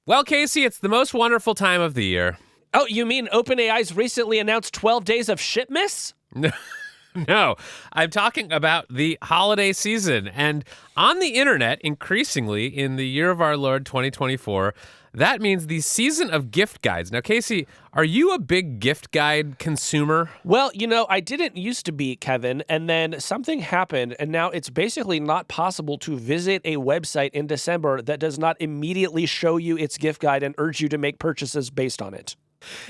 Well, Casey, it's the most wonderful time of the year. Oh, you mean OpenAI's recently announced 12 days of shipmas? No, I'm talking about the holiday season. And on the internet, increasingly in the year of our Lord 2024, that means the season of gift guides. Now, Casey, are you a big gift guide consumer? Well, I didn't used to be, Kevin, and then something happened, and now it's basically not possible to visit a website in December that does not immediately show you its gift guide and urge you to make purchases based on it.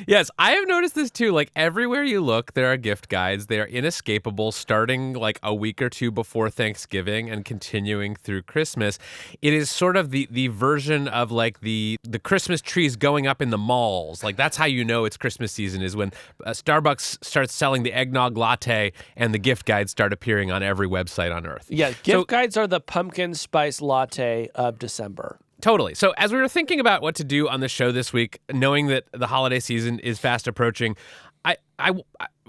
Yes, I have noticed this too. Like everywhere you look, there are gift guides. They are inescapable, starting like a week or two before Thanksgiving and continuing through Christmas. It is sort of the version of like the Christmas trees going up in the malls. Like that's how you know it's Christmas season is when Starbucks starts selling the eggnog latte and the gift guides start appearing on every website on earth. Yeah, gift guides are the pumpkin spice latte of December. Totally. So as we were thinking about what to do on the show this week, knowing that the holiday season is fast approaching,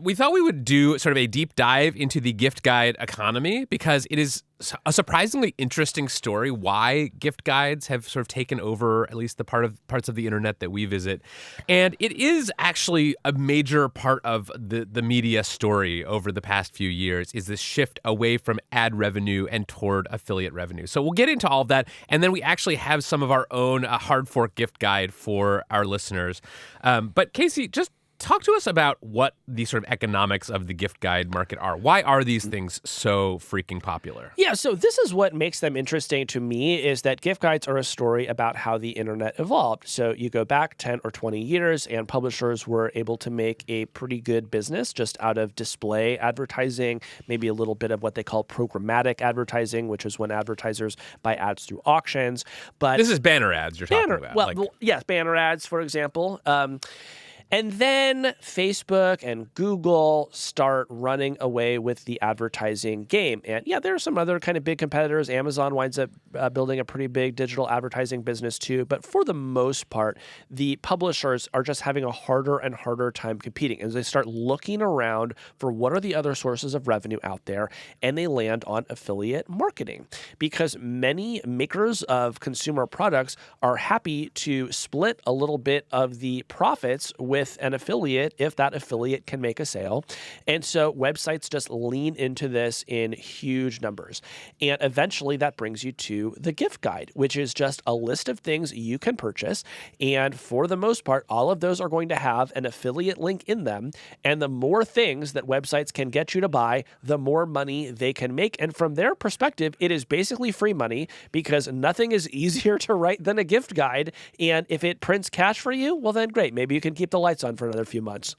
we thought we would do sort of a deep dive into the gift guide economy because it is a surprisingly interesting story why gift guides have sort of taken over at least the parts of the internet that we visit. And it is actually a major part of the media story over the past few years is this shift away from ad revenue and toward affiliate revenue. So we'll get into all of that. And then we actually have some of our own hard fork gift guide for our listeners. But Casey, just talk to us about what the sort of economics of the gift guide market are. Why are these things so freaking popular? Yeah, so this is what makes them interesting to me is that gift guides are a story about how the internet evolved. So you go back 10 or 20 years and publishers were able to make a pretty good business just out of display advertising, maybe a little bit of what they call programmatic advertising, which is when advertisers buy ads through auctions. But this is banner ads you're talking about. Well, yes, banner ads, for example. And then Facebook and Google start running away with the advertising game. And yeah, there are some other kind of big competitors. Amazon winds up building a pretty big digital advertising business too. But for the most part, the publishers are just having a harder and harder time competing as they start looking around for what are the other sources of revenue out there. And they land on affiliate marketing because many makers of consumer products are happy to split a little bit of the profits with an affiliate if that affiliate can make a sale. And so websites just lean into this in huge numbers. And eventually that brings you to the gift guide, which is just a list of things you can purchase. And for the most part, all of those are going to have an affiliate link in them. And the more things that websites can get you to buy, the more money they can make. And from their perspective, it is basically free money because nothing is easier to write than a gift guide. And if it prints cash for you, well, then great. Maybe you can keep the lights on for another few months.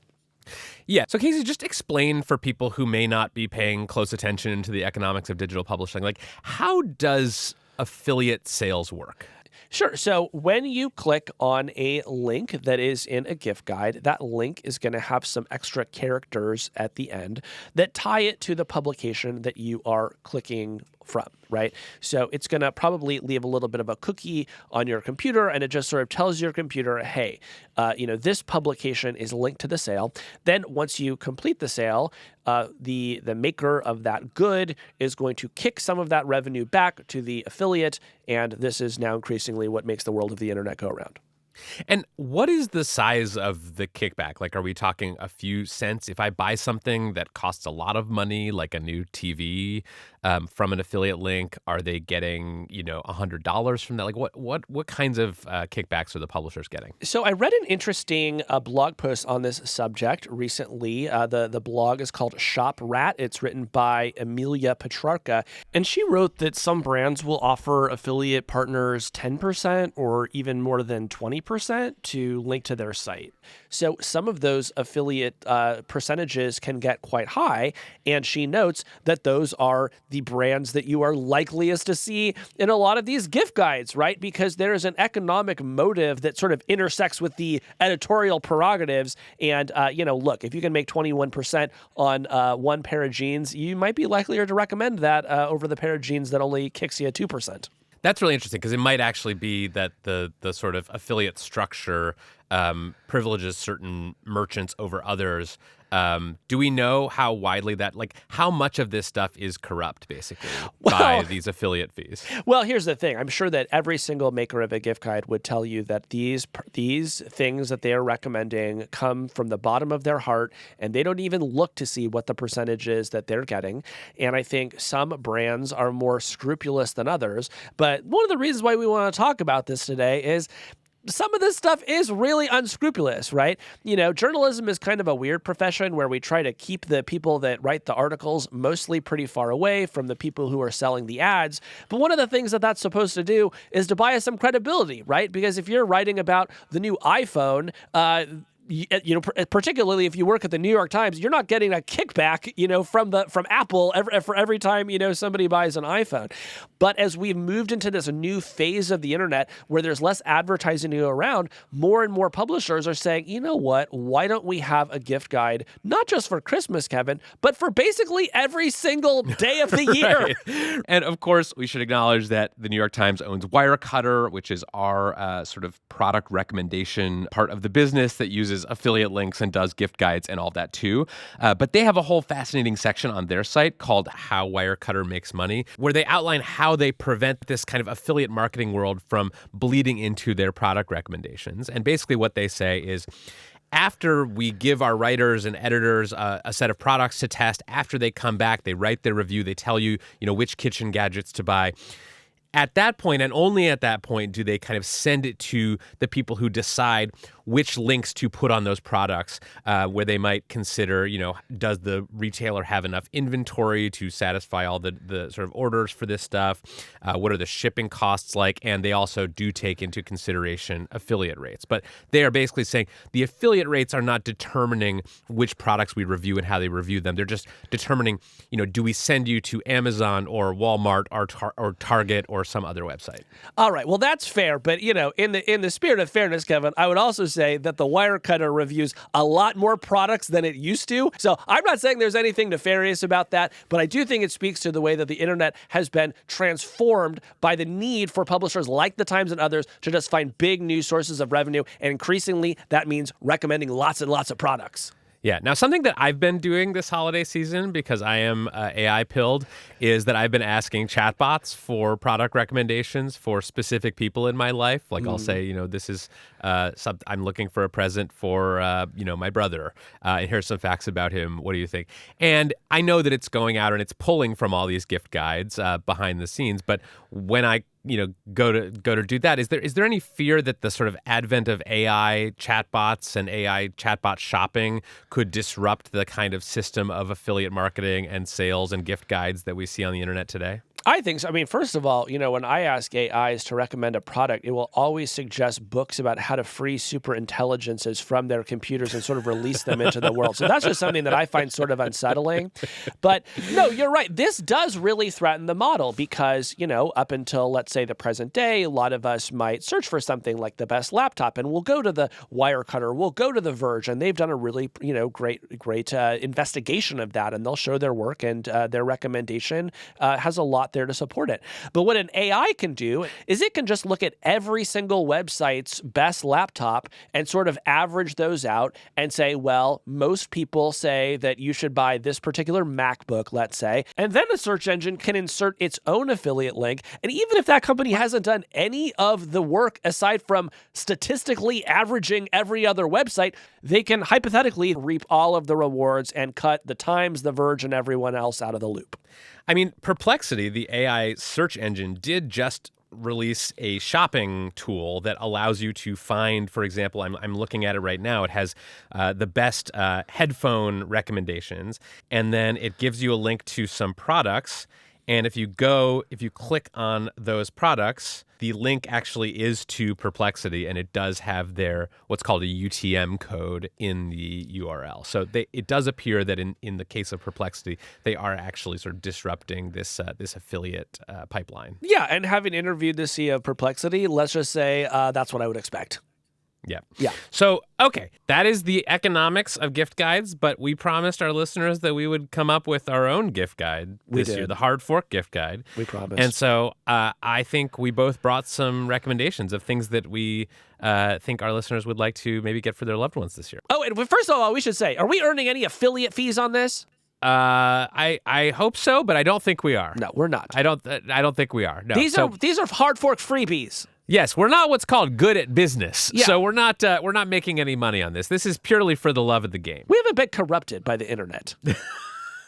Yeah. So Casey, just explain for people who may not be paying close attention to the economics of digital publishing, like how does affiliate sales work? Sure. So when you click on a link that is in a gift guide, that link is going to have some extra characters at the end that tie it to the publication that you are clicking from, right? So it's going to probably leave a little bit of a cookie on your computer, and it just sort of tells your computer, hey, this publication is linked to the sale. Then once you complete the sale, the maker of that good is going to kick some of that revenue back to the affiliate, and this is now increasingly what makes the world of the internet go around. And what is the size of the kickback? Like, are we talking a few cents? If I buy something that costs a lot of money, like a new TV from an affiliate link, are they getting, $100 from that? Like, what kinds of kickbacks are the publishers getting? So I read an interesting blog post on this subject recently. The blog is called Shop Rat. It's written by Emilia Petrarca. And she wrote that some brands will offer affiliate partners 10% or even more than 20% to link to their site. So some of those affiliate percentages can get quite high. And she notes that those are the brands that you are likeliest to see in a lot of these gift guides, right? Because there is an economic motive that sort of intersects with the editorial prerogatives. And, look, if you can make 21% on one pair of jeans, you might be likelier to recommend that over the pair of jeans that only kicks you at 2%. That's really interesting because it might actually be that the sort of affiliate structure privileges certain merchants over others. Do we know how widely that, like, how much of this stuff is corrupt, basically, by these affiliate fees? Well, here's the thing. I'm sure that every single maker of a gift guide would tell you that these things that they are recommending come from the bottom of their heart, and they don't even look to see what the percentage is that they're getting. And I think some brands are more scrupulous than others. But one of the reasons why we want to talk about this today is some of this stuff is really unscrupulous, right? You know, journalism is kind of a weird profession where we try to keep the people that write the articles mostly pretty far away from the people who are selling the ads. But one of the things that that's supposed to do is to buy us some credibility, right? Because if you're writing about the new iPhone, particularly if you work at the New York Times, you're not getting a kickback, from Apple for every time, somebody buys an iPhone. But as we've moved into this new phase of the internet where there's less advertising to go around, more and more publishers are saying, you know what, why don't we have a gift guide, not just for Christmas, Kevin, but for basically every single day of the year. Right. And of course, we should acknowledge that the New York Times owns Wirecutter, which is our sort of product recommendation part of the business that uses affiliate links and does gift guides and all that too. But they have a whole fascinating section on their site called How Wirecutter Makes Money, where they outline how they prevent this kind of affiliate marketing world from bleeding into their product recommendations. And basically what they say is, after we give our writers and editors a set of products to test, after they come back, they write their review, they tell you, which kitchen gadgets to buy. At that point, and only at that point, do they kind of send it to the people who decide which links to put on those products, where they might consider, does the retailer have enough inventory to satisfy all the sort of orders for this stuff? What are the shipping costs like? And they also do take into consideration affiliate rates. But they are basically saying the affiliate rates are not determining which products we review and how they review them. They're just determining, do we send you to Amazon or Walmart or Target or some other website? All right. Well, that's fair. But, in the spirit of fairness, Kevin, I would also say that the Wirecutter reviews a lot more products than it used to. So I'm not saying there's anything nefarious about that, but I do think it speaks to the way that the internet has been transformed by the need for publishers like the Times and others to just find big new sources of revenue. And increasingly, that means recommending lots and lots of products. Yeah. Now, something that I've been doing this holiday season, because I am AI pilled, is that I've been asking chatbots for product recommendations for specific people in my life. Like I'll say, this is I'm looking for a present for, my brother. And here's some facts about him. What do you think? And I know that it's going out and it's pulling from all these gift guides behind the scenes. But when I go to do that, is there any fear that the sort of advent of AI chatbots and AI chatbot shopping could disrupt the kind of system of affiliate marketing and sales and gift guides that we see on the internet today? I think so. I mean, first of all, when I ask AIs to recommend a product, it will always suggest books about how to free super intelligences from their computers and sort of release them into the world. So that's just something that I find sort of unsettling. But no, you're right. This does really threaten the model because, up until, let's say, the present day, a lot of us might search for something like the best laptop, and we'll go to the Wirecutter, we'll go to The Verge, and they've done a really, great investigation of that, and they'll show their work, and their recommendation has a lot there to support it. But what an AI can do is it can just look at every single website's best laptop and sort of average those out and say, well, most people say that you should buy this particular MacBook, let's say, and then a search engine can insert its own affiliate link. And even if that company hasn't done any of the work aside from statistically averaging every other website, they can hypothetically reap all of the rewards and cut the Times, The Verge, and everyone else out of the loop. I mean, Perplexity, the AI search engine, did just release a shopping tool that allows you to find, for example, I'm looking at it right now. It has the best headphone recommendations, and then it gives you a link to some products. And if you click on those products, the link actually is to Perplexity, and it does have their what's called a UTM code in the URL. So it does appear that in the case of Perplexity, they are actually sort of disrupting this affiliate pipeline. Yeah, and having interviewed the CEO of Perplexity, let's just say that's what I would expect. Yeah. Yeah. So, okay, that is the economics of gift guides, but we promised our listeners that we would come up with our own gift guide this year, the Hard Fork gift guide. We promised. And so I think we both brought some recommendations of things that we think our listeners would like to maybe get for their loved ones this year. Oh, and first of all, we should say, are we earning any affiliate fees on this? I hope so, but I don't think we are. No, we're not. I don't think we are. No. These are Hard Fork freebies. Yes, we're not what's called good at business. Yeah. So we're not making any money on this. This is purely for the love of the game. We haven't been corrupted by the internet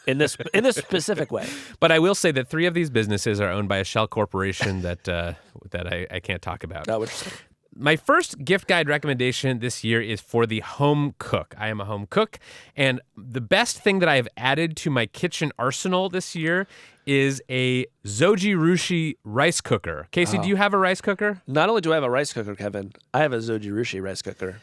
in this specific way. But I will say that 3 of these businesses are owned by a shell corporation that I can't talk about. No, interesting. My first gift guide recommendation this year is for the home cook. I am a home cook, and the best thing that I have added to my kitchen arsenal this year is a Zojirushi rice cooker. Casey, do you have a rice cooker? Not only do I have a rice cooker, Kevin, I have a Zojirushi rice cooker.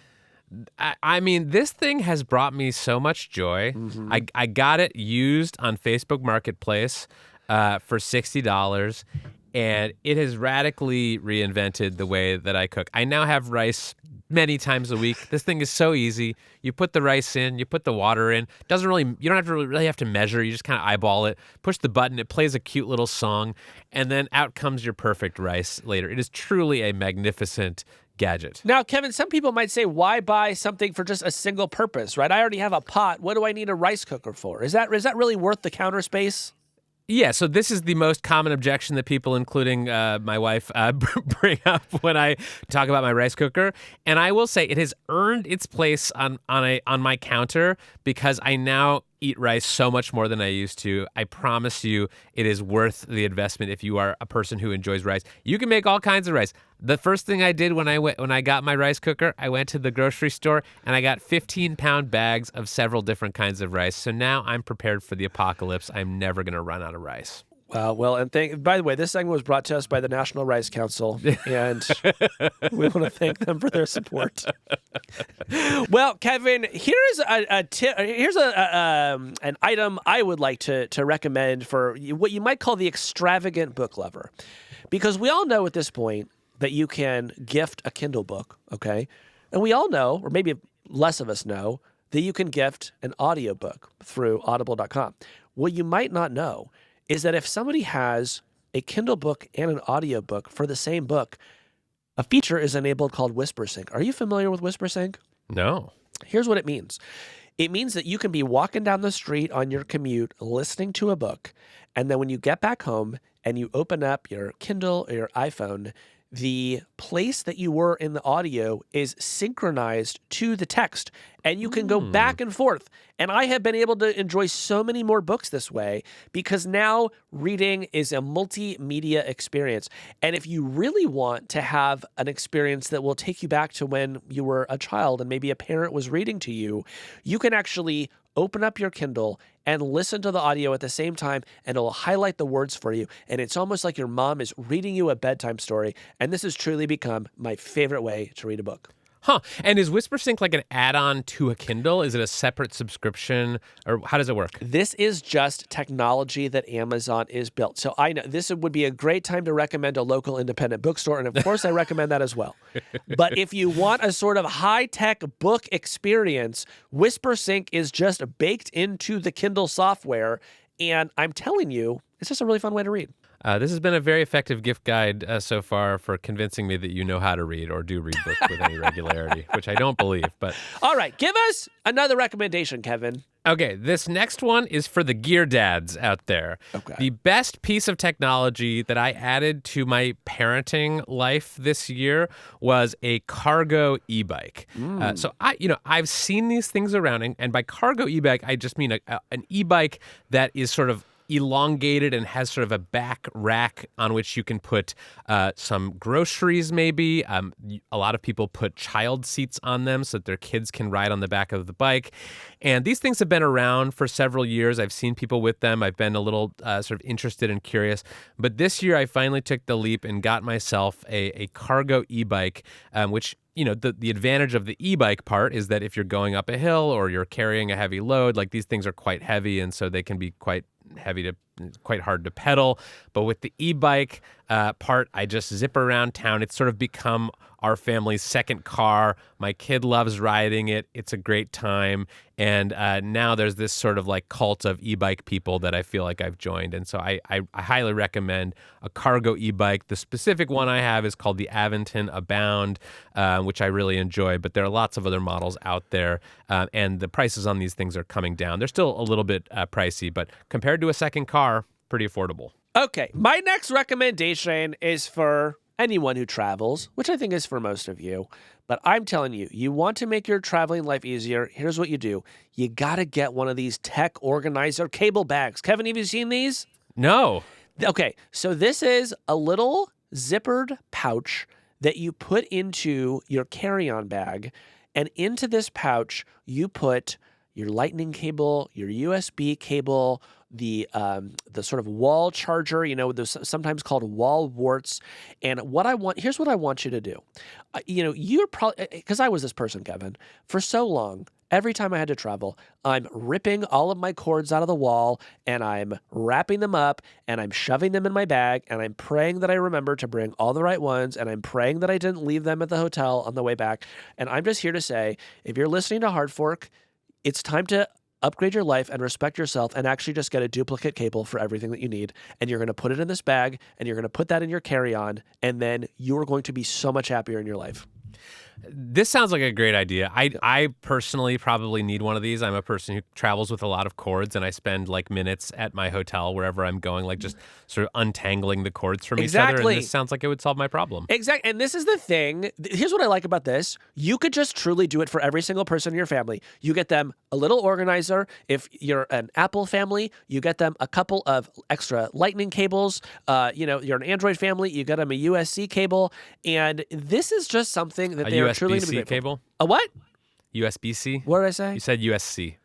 I mean, this thing has brought me so much joy. Mm-hmm. I got it used on Facebook Marketplace for $60. And it has radically reinvented the way that I cook. I now have rice many times a week. This thing is so easy. You put the rice in, you put the water in. You don't have to really have to measure. You just kind of eyeball it, push the button. It plays a cute little song, and then out comes your perfect rice later. It is truly a magnificent gadget. Now, Kevin, some people might say, why buy something for just a single purpose, right? I already have a pot. What do I need a rice cooker for? Is that really worth the counter space? Yeah, so this is the most common objection that people, including my wife, bring up when I talk about my rice cooker. And I will say it has earned its place on my counter because I now eat rice so much more than I used to. I promise you it is worth the investment if you are a person who enjoys rice. You can make all kinds of rice. The first thing I did when I got my rice cooker, I went to the grocery store and I got 15-pound bags of several different kinds of rice. So now I'm prepared for the apocalypse. I'm never going to run out of rice. Wow. Well, and by the way, this segment was brought to us by the National Rice Council, and we want to thank them for their support. Well, Kevin, here's a tip. Here's an item I would like to recommend for what you might call the extravagant book lover, because we all know at this point that you can gift a Kindle book, okay? And we all know, or maybe less of us know, that you can gift an audiobook through audible.com. What you might not know is that if somebody has a Kindle book and an audiobook for the same book, a feature is enabled called WhisperSync. Are you familiar with WhisperSync? No. Here's what it means. It means that you can be walking down the street on your commute listening to a book, and then when you get back home and you open up your Kindle or your iPhone, the place that you were in the audio is synchronized to the text, and you can go back and forth. And I have been able to enjoy so many more books this way because now reading is a multimedia experience. And if you really want to have an experience that will take you back to when you were a child and maybe a parent was reading to you, you can actually open up your Kindle and listen to the audio at the same time, and it'll highlight the words for you. And it's almost like your mom is reading you a bedtime story. And this has truly become my favorite way to read a book. Huh. And is WhisperSync like an add-on to a Kindle? Is it a separate subscription, or how does it work? This is just technology that Amazon is built. So I know this would be a great time to recommend a local independent bookstore. And of course, I recommend that as well. But if you want a sort of high-tech book experience, WhisperSync is just baked into the Kindle software. And I'm telling you, it's just a really fun way to read. This has been a very effective gift guide so far for convincing me that you know how to read or do read books with any regularity, which I don't believe. But all right, give us another recommendation, Kevin. Okay, this next one is for the gear dads out there. Okay. The best piece of technology that I added to my parenting life this year was a cargo e-bike. So I've seen these things around, and by cargo e-bike, I just mean an e-bike that is sort of elongated and has sort of a back rack on which you can put some groceries maybe. A lot of people put child seats on them so that their kids can ride on the back of the bike. And these things have been around for several years. I've seen people with them. I've been a little sort of interested and curious. But this year I finally took the leap and got myself a cargo e-bike, which the advantage of the e-bike part is that if you're going up a hill or you're carrying a heavy load, like these things are quite heavy, and so they can be quite heavy to quite hard to pedal. But with the e-bike part, I just zip around town. It's sort of become our family's second car. My kid loves riding it. It's a great time. And now there's this sort of like cult of e-bike people that I feel like I've joined. And so I highly recommend a cargo e-bike. The specific one I have is called the Aventon Abound, which I really enjoy. But there are lots of other models out there. And the prices on these things are coming down. They're still a little bit pricey, but compared to a second car, pretty affordable. Okay, my next recommendation is for anyone who travels, which I think is for most of you. But I'm telling you, you want to make your traveling life easier. Here's what you do. You got to get one of these tech organizer cable bags. Kevin, have you seen these? No. Okay, so this is a little zippered pouch that you put into your carry-on bag. And into this pouch, you put your lightning cable, your USB cable, the sort of wall charger, those sometimes called wall warts. And here's what I want you to do. You're probably, because I was this person, Kevin, for so long, every time I had to travel, I'm ripping all of my cords out of the wall and I'm wrapping them up and I'm shoving them in my bag and I'm praying that I remember to bring all the right ones and I'm praying that I didn't leave them at the hotel on the way back. And I'm just here to say, if you're listening to Hard Fork, it's time to upgrade your life and respect yourself and actually just get a duplicate cable for everything that you need. And you're going to put it in this bag and you're going to put that in your carry-on. And then you're going to be so much happier in your life. This sounds like a great idea. I personally probably need one of these. I'm a person who travels with a lot of cords, and I spend like minutes at my hotel wherever I'm going, like just sort of untangling the cords from each other. And this sounds like it would solve my problem. Exactly. And this is the thing. Here's what I like about this. You could just truly do it for every single person in your family. You get them a little organizer. If you're an Apple family, you get them a couple of extra lightning cables. You're an Android family, you get them a USB-C cable. And this is just something that they are truly going to be grateful. Cable? A what? USB-C? What did I say? You said USC.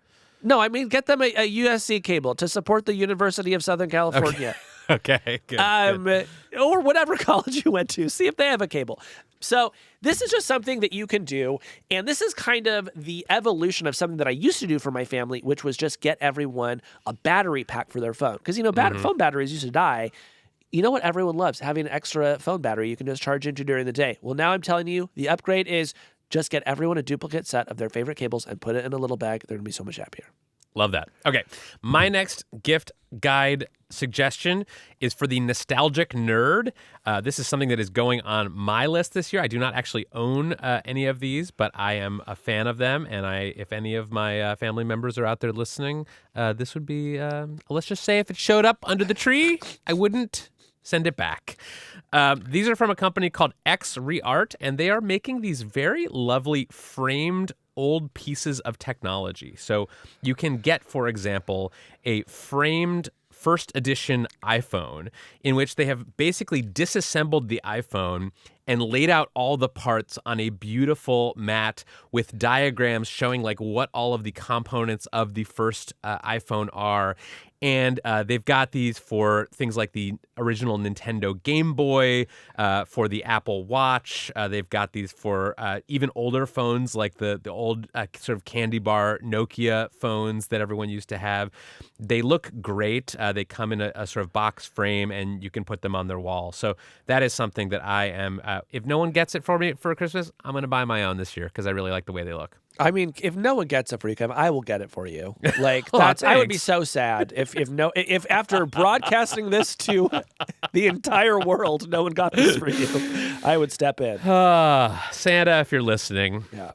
No, I mean get them a USB-C cable to support the University of Southern California. Okay, good. Or whatever college you went to. See if they have a cable. So this is just something that you can do. And this is kind of the evolution of something that I used to do for my family, which was just get everyone a battery pack for their phone. Because, phone batteries used to die. You know what everyone loves? Having an extra phone battery you can just charge into during the day. Well, now I'm telling you, the upgrade is just get everyone a duplicate set of their favorite cables and put it in a little bag. They're going to be so much happier. Love that. Okay. My next gift guide suggestion is for the nostalgic nerd. This is something that is going on my list this year. I do not actually own any of these, but I am a fan of them. And if any of my family members are out there listening, this would be, let's just say if it showed up under the tree, I wouldn't send it back. These are from a company called X-Reart, and they are making these very lovely framed old pieces of technology. So you can get, for example, a framed first edition iPhone in which they have basically disassembled the iPhone and laid out all the parts on a beautiful mat with diagrams showing like what all of the components of the first iPhone are. And they've got these for things like the original Nintendo Game Boy, for the Apple Watch. They've got these for even older phones like the old sort of candy bar Nokia phones that everyone used to have. They look great. They come in a sort of box frame, and you can put them on their wall. So that is something that I am, if no one gets it for me for Christmas, I'm going to buy my own this year because I really like the way they look. I mean, if no one gets it for you, Kevin, I will get it for you. Like I would be so sad if after broadcasting this to the entire world, no one got this for you. I would step in. Santa, if you're listening. Yeah.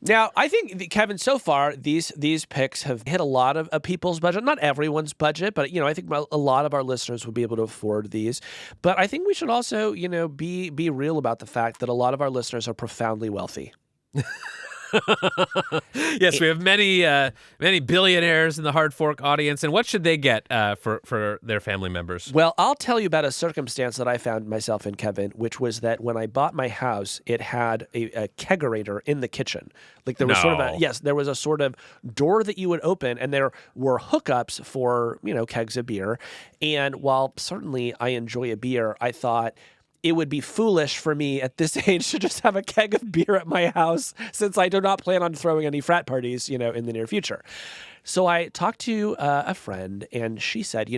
Now, I think, Kevin, so far, these picks have hit a lot of people's budget. Not everyone's budget, but, I think a lot of our listeners would be able to afford these. But I think we should also, be real about the fact that a lot of our listeners are profoundly wealthy. Yes, we have many billionaires in the Hard Fork audience. And what should they get for their family members? Well, I'll tell you about a circumstance that I found myself in, Kevin, which was that when I bought my house, it had a kegerator in the kitchen. Like there was there was a sort of door that you would open, and there were hookups for, kegs of beer. And while certainly I enjoy a beer, I thought it would be foolish for me at this age to just have a keg of beer at my house, since I do not plan on throwing any frat parties, in the near future. So I talked to a friend, and she said,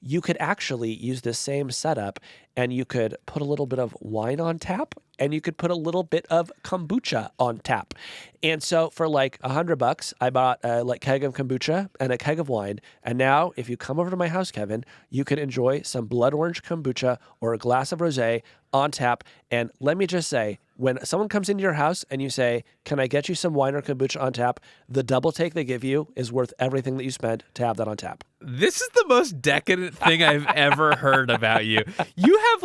you could actually use this same setup and you could put a little bit of wine on tap and you could put a little bit of kombucha on tap. And so for like $100, I bought a keg of kombucha and a keg of wine. And now if you come over to my house, Kevin, you can enjoy some blood orange kombucha or a glass of rosé on tap. And let me just say, when someone comes into your house and you say, can I get you some wine or kombucha on tap? The double take they give you is worth everything that you spent to have that on tap. This is the most decadent thing I've ever heard about you. You have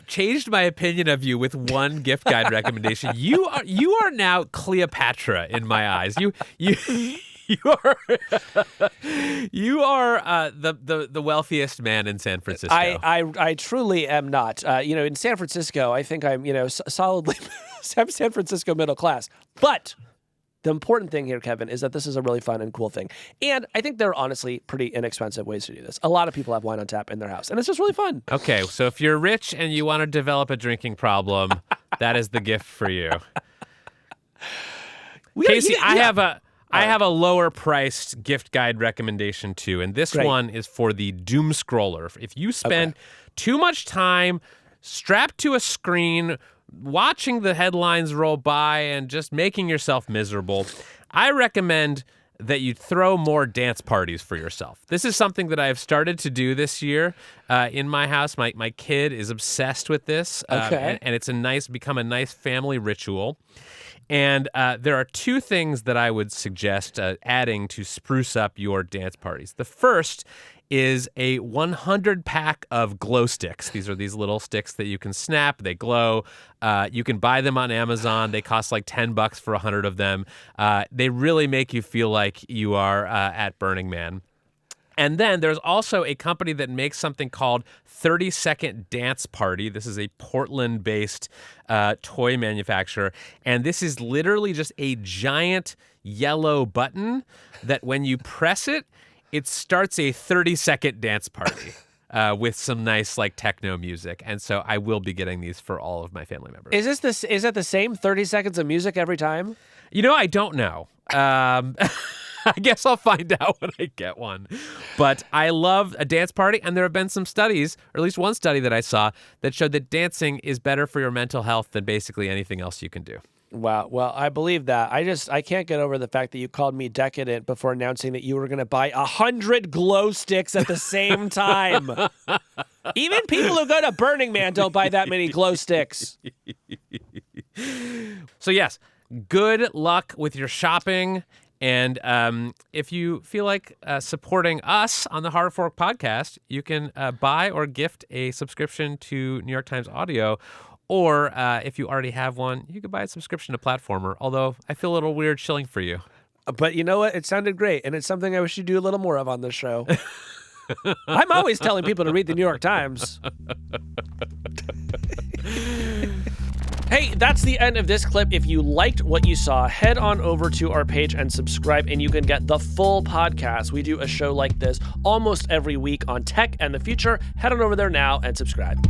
changed my opinion of you with one gift guide recommendation. You are now Cleopatra in my eyes. You are the wealthiest man in San Francisco. I truly am not. In San Francisco, I think I'm solidly San Francisco middle class. But the important thing here, Kevin, is that this is a really fun and cool thing. And I think there are honestly pretty inexpensive ways to do this. A lot of people have wine on tap in their house, and it's just really fun. Okay, so if you're rich and you want to develop a drinking problem, that is the gift for you. Casey, I have a lower priced gift guide recommendation too, and this one is for the doom scroller. If you spend too much time strapped to a screen watching the headlines roll by and just making yourself miserable, I recommend that you throw more dance parties for yourself. This is something that I have started to do this year in my house. My kid is obsessed with this, and it's become a nice family ritual. And there are two things that I would suggest adding to spruce up your dance parties. The first is a 100-pack of glow sticks. These are these little sticks that you can snap. They glow. You can buy them on Amazon. They cost like $10 for 100 of them. They really make you feel like you are at Burning Man. And then there's also a company that makes something called 30-Second Dance Party. This is a Portland-based toy manufacturer. And this is literally just a giant yellow button that when you press it, it starts a 30-second dance party with some nice techno music. And so I will be getting these for all of my family members. Is that the same 30 seconds of music every time? I don't know. I guess I'll find out when I get one. But I love a dance party, and there have been some studies, or at least one study that I saw, that showed that dancing is better for your mental health than basically anything else you can do. Wow. Well, I believe that. I can't get over the fact that you called me decadent before announcing that you were going to buy 100 glow sticks at the same time. Even people who go to Burning Man don't buy that many glow sticks. So yes, good luck with your shopping. And if you feel like supporting us on the Hard Fork podcast, you can buy or gift a subscription to New York Times Audio. Or if you already have one, you could buy a subscription to Platformer, although I feel a little weird shilling for you. But you know what? It sounded great, and it's something I wish you'd do a little more of on this show. I'm always telling people to read the New York Times. Hey, that's the end of this clip. If you liked what you saw, head on over to our page and subscribe, and you can get the full podcast. We do a show like this almost every week on tech and the future. Head on over there now and subscribe.